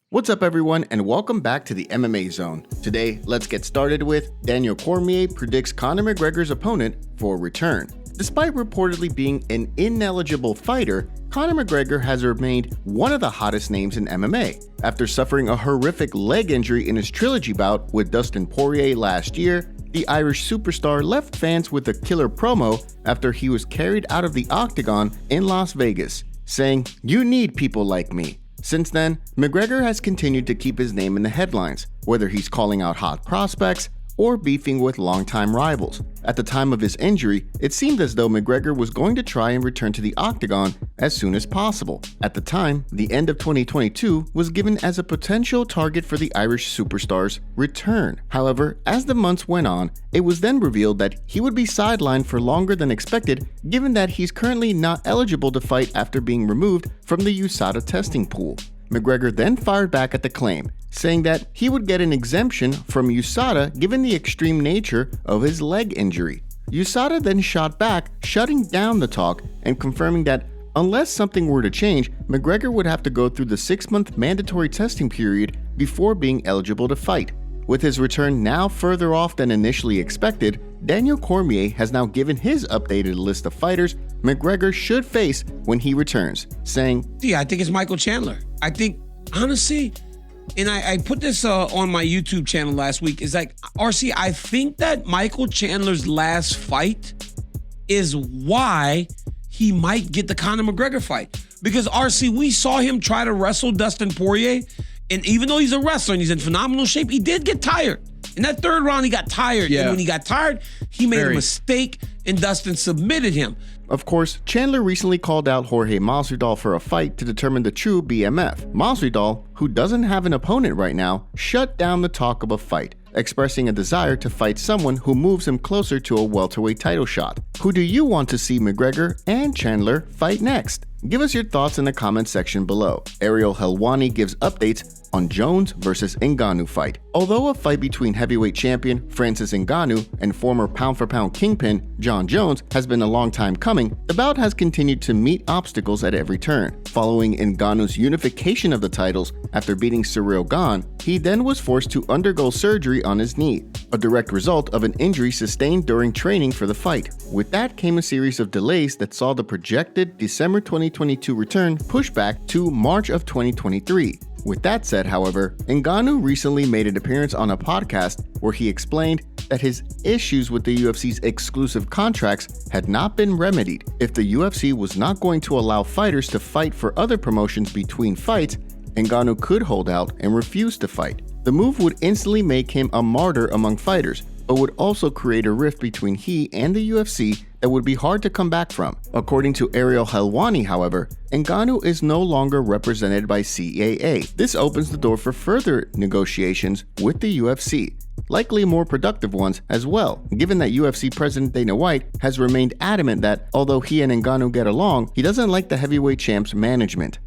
What's up everyone, and welcome back to the MMA Zone. Today, let's get started with Daniel Cormier predicts Conor McGregor's opponent for a return. Despite reportedly being an ineligible fighter, Conor McGregor has remained one of the hottest names in MMA. After suffering a horrific leg injury in his trilogy bout with Dustin Poirier last year, the Irish superstar left fans with a killer promo after he was carried out of the octagon in Las Vegas, saying, "You need people like me." Since then, McGregor has continued to keep his name in the headlines, whether he's calling out hot prospects or beefing with longtime rivals. At the time of his injury, it seemed as though McGregor was going to try and return to the octagon as soon as possible. At the time, the end of 2022 was given as a potential target for the Irish superstar's return. However, as the months went on, it was then revealed that he would be sidelined for longer than expected, given that he's currently not eligible to fight after being removed from the USADA testing pool. McGregor then fired back at the claim, saying that he would get an exemption from USADA given the extreme nature of his leg injury. USADA then shot back, shutting down the talk and confirming that unless something were to change, McGregor would have to go through the 6-month mandatory testing period before being eligible to fight. With his return now further off than initially expected, Daniel Cormier has now given his updated list of fighters McGregor should face when he returns, saying, I think it's Michael Chandler. I think, honestly, and I put this on my YouTube channel last week, is like, RC, I think that Michael Chandler's last fight is why he might get the Conor McGregor fight. Because, RC, we saw him try to wrestle Dustin Poirier, and even though he's a wrestler and he's in phenomenal shape, he did get tired. In that third round, he got tired. Yeah. And when he got tired, he made a mistake, and Dustin submitted him. Of course, Chandler recently called out Jorge Masvidal for a fight to determine the true BMF. Masvidal, who doesn't have an opponent right now, shut down the talk of a fight, expressing a desire to fight someone who moves him closer to a welterweight title shot. Who do you want to see McGregor and Chandler fight next? Give us your thoughts in the comment section below. Ariel Helwani gives updates on Jones versus Ngannou fight. Although a fight between heavyweight champion Francis Ngannou and former pound-for-pound kingpin Jon Jones has been a long time coming, the bout has continued to meet obstacles at every turn. Following Ngannou's unification of the titles after beating Ciryl Gane, he then was forced to undergo surgery on his knee, a direct result of an injury sustained during training for the fight. With that came a series of delays that saw the projected December 2022 return pushed back to March of 2023. With that said, however, Ngannou recently made an appearance on a podcast where he explained that his issues with the UFC's exclusive contracts had not been remedied. If the UFC was not going to allow fighters to fight for other promotions between fights, Ngannou could hold out and refuse to fight. The move would instantly make him a martyr among fighters, but would also create a rift between he and the UFC that would be hard to come back from. According to Ariel Helwani, however, Ngannou is no longer represented by CAA. This opens the door for further negotiations with the UFC, likely more productive ones as well, given that UFC President Dana White has remained adamant that although he and Ngannou get along, he doesn't like the heavyweight champ's management.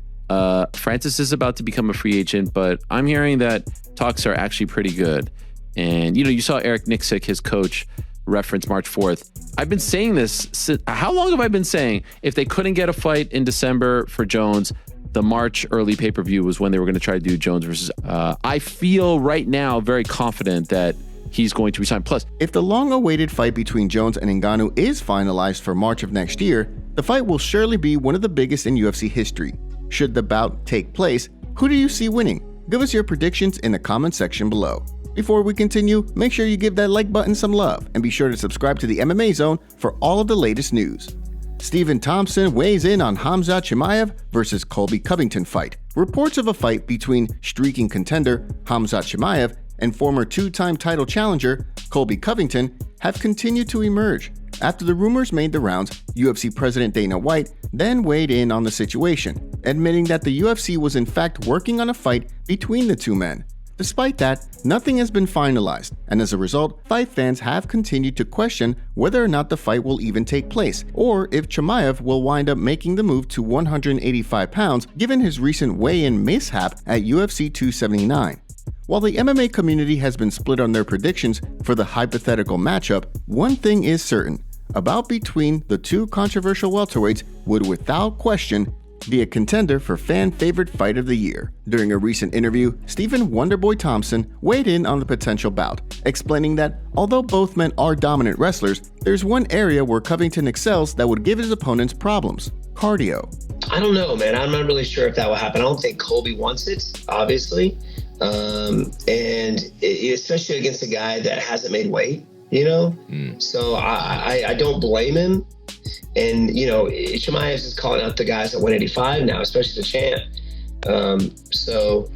Francis is about to become a free agent, but I'm hearing that talks are actually pretty good. And, you saw Eric Nixick, his coach, reference March 4th. I've been saying this. How long have I been saying if they couldn't get a fight in December for Jones, the March early pay-per-view was when they were going to try to do Jones versus... I feel right now very confident that he's going to resign. Plus, if the long-awaited fight between Jones and Ngannou is finalized for March of next year, the fight will surely be one of the biggest in UFC history. Should the bout take place, who do you see winning? Give us your predictions in the comment section below. Before we continue, make sure you give that like button some love and be sure to subscribe to the MMA Zone for all of the latest news. Stephen Thompson weighs in on Khamzat Chimaev versus Colby Covington fight. Reports of a fight between streaking contender Khamzat Chimaev and former two-time title challenger Colby Covington have continued to emerge. After the rumors made the rounds, UFC President Dana White then weighed in on the situation, admitting that the UFC was in fact working on a fight between the two men. Despite that, nothing has been finalized, and as a result, fight fans have continued to question whether or not the fight will even take place, or if Chimaev will wind up making the move to 185 pounds given his recent weigh-in mishap at UFC 279. While the MMA community has been split on their predictions for the hypothetical matchup, one thing is certain. A bout between the two controversial welterweights would without question be a contender for fan favorite fight of the year. During a recent interview, Stephen Wonderboy Thompson weighed in on the potential bout, explaining that although both men are dominant wrestlers, there's one area where Covington excels that would give his opponents problems: cardio. I don't know, man. I'm not really sure if that will happen. I don't think Colby wants it, obviously. Especially against a guy that hasn't made weight, So I don't blame him. And, Chimaev is calling out the guys at 185 now, especially the champ. So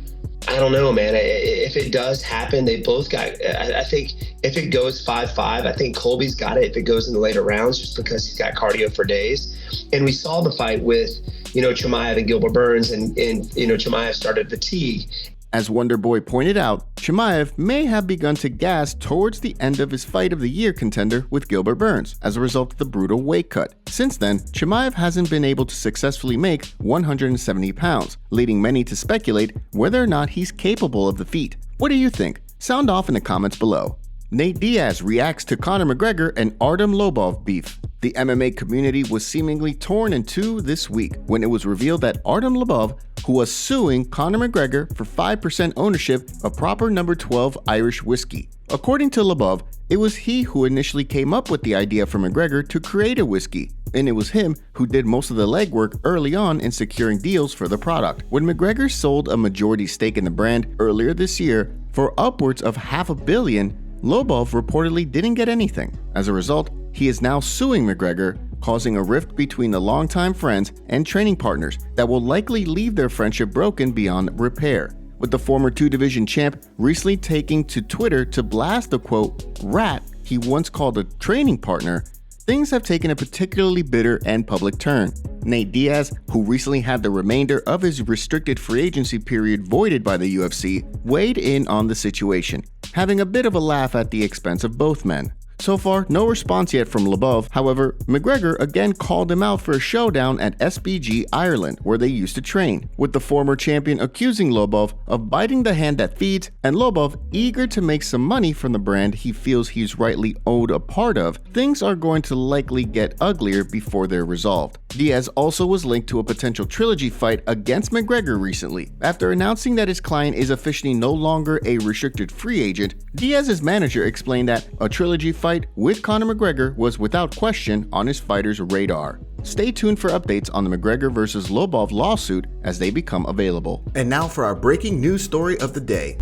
I don't know, man. If it does happen, they both got, I think if it goes 5-5, I think Colby's got it if it goes in the later rounds, just because he's got cardio for days. And we saw the fight with, Chimaev and Gilbert Burns, and Chimaev started fatigue. As Wonderboy pointed out, Chimaev may have begun to gas towards the end of his fight of the year contender with Gilbert Burns as a result of the brutal weight cut. Since then, Chimaev hasn't been able to successfully make 170 pounds, leading many to speculate whether or not he's capable of the feat. What do you think? Sound off in the comments below. Nate Diaz reacts to Conor McGregor and Artem Lobov beef. The MMA community was seemingly torn in two this week when it was revealed that Artem Lobov, who was suing Conor McGregor for 5% ownership of proper number 12 Irish whiskey. According to Lobov, it was he who initially came up with the idea for McGregor to create a whiskey, and it was him who did most of the legwork early on in securing deals for the product. When McGregor sold a majority stake in the brand earlier this year for upwards of $500 million, Lobov reportedly didn't get anything. As a result, he is now suing McGregor, causing a rift between the longtime friends and training partners that will likely leave their friendship broken beyond repair. With the former two-division champ recently taking to Twitter to blast the quote, rat he once called a training partner, things have taken a particularly bitter and public turn. Nate Diaz, who recently had the remainder of his restricted free agency period voided by the UFC, weighed in on the situation, having a bit of a laugh at the expense of both men. So far, no response yet from Lobov. However, McGregor again called him out for a showdown at SBG Ireland, where they used to train, with the former champion accusing Lobov of biting the hand that feeds, and Lobov eager to make some money from the brand he feels he's rightly owed a part of. Things are going to likely get uglier before they're resolved. Diaz also was linked to a potential trilogy fight against McGregor recently. After announcing that his client is officially no longer a restricted free agent, Diaz's manager explained that a trilogy fight with Conor McGregor was without question on his fighter's radar. Stay tuned for updates on the McGregor vs. Lobov lawsuit as they become available. And now for our breaking news story of the day.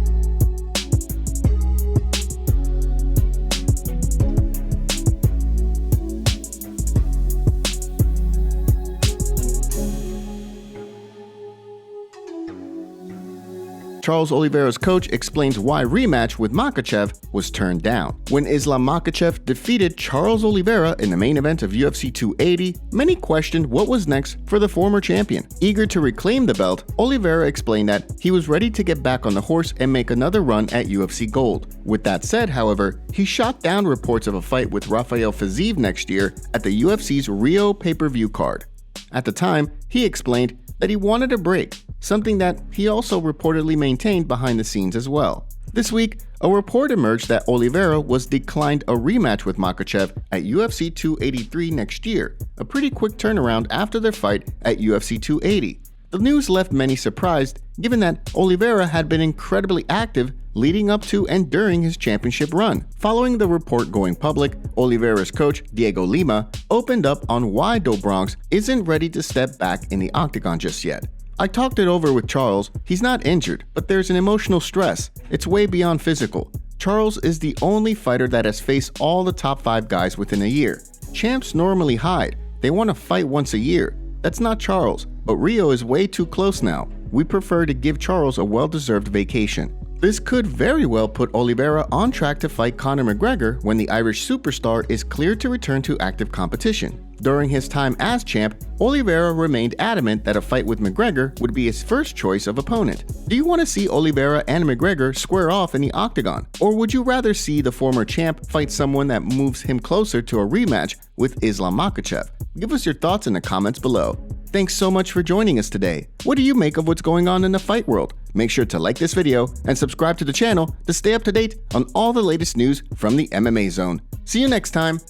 Charles Oliveira's coach explains why rematch with Makhachev was turned down. When Islam Makhachev defeated Charles Oliveira in the main event of UFC 280, many questioned what was next for the former champion. Eager to reclaim the belt, Oliveira explained that he was ready to get back on the horse and make another run at UFC Gold. With that said, however, he shot down reports of a fight with Rafael Fiziev next year at the UFC's Rio pay-per-view card. At the time, he explained that he wanted a break, something that he also reportedly maintained behind the scenes as well. This week, a report emerged that Oliveira was declined a rematch with Makhachev at UFC 283 next year, a pretty quick turnaround after their fight at UFC 280. The news left many surprised, given that Oliveira had been incredibly active leading up to and during his championship run. Following the report going public, Oliveira's coach, Diego Lima, opened up on why Do Bronx isn't ready to step back in the octagon just yet. I talked it over with Charles. He's not injured, but there's an emotional stress. It's way beyond physical. Charles is the only fighter that has faced all the top 5 guys within a year. Champs normally hide. They want to fight once a year. That's not Charles, but Rio is way too close now. We prefer to give Charles a well-deserved vacation. This could very well put Oliveira on track to fight Conor McGregor when the Irish superstar is cleared to return to active competition. During his time as champ, Oliveira remained adamant that a fight with McGregor would be his first choice of opponent. Do you want to see Oliveira and McGregor square off in the octagon? Or would you rather see the former champ fight someone that moves him closer to a rematch with Islam Makhachev? Give us your thoughts in the comments below. Thanks so much for joining us today. What do you make of what's going on in the fight world? Make sure to like this video and subscribe to the channel to stay up to date on all the latest news from the MMA Zone. See you next time.